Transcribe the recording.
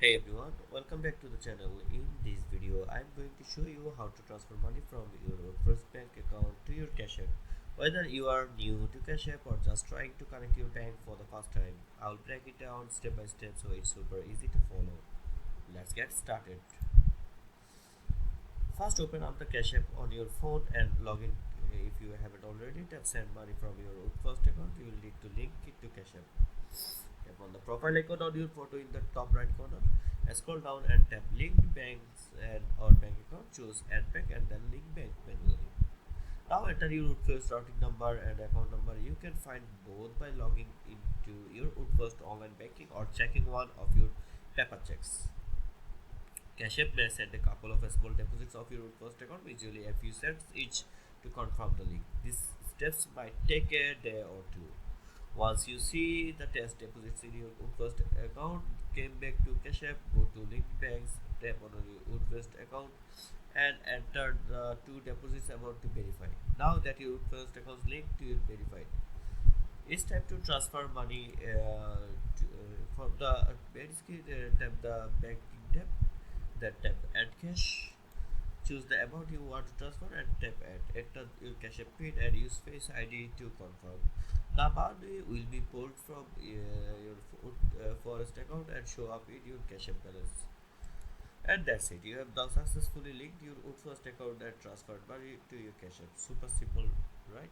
Hey everyone, welcome back to the channel. In this video, I'm going to show you how to transfer money from your first bank account to your Cash App. Whether you are new to Cash App or just trying to connect your bank for the first time, I'll break it down step by step so it's super easy to follow. Let's get started. First, open up the Cash App on your phone and log in. If you haven't already, tap send money from your first account. You will need to link it to Cash App. Tap on the profile icon on your photo in the top right corner. Scroll down and tap linked banks and or bank account. Choose add bank and then link bank manually. Now enter your Woodforest routing number and account number. You can find both by logging into your Woodforest online banking or checking one of your paper checks. Cash App may send a couple of small deposits of your Woodforest account, usually a few cents each, to confirm the link. These steps might take a day or two. Once you see the test deposits in your Woodfirst account, came back to Cash App, go to linked banks, tap on your Woodfirst account, and enter the two deposits amount to verify. Now that your Woodfirst account is linked to your verified, it's time to transfer money from the main screen. Tap the banking tab, then tap Add Cash. Choose the amount you want to transfer and tap Add. Enter your Cash App PIN and use Face ID to confirm. The money will be pulled from your Forest account and show up in your Cash App balance. And that's it. You have now successfully linked your Woodforest account and transferred money to your Cash App. Super simple, right?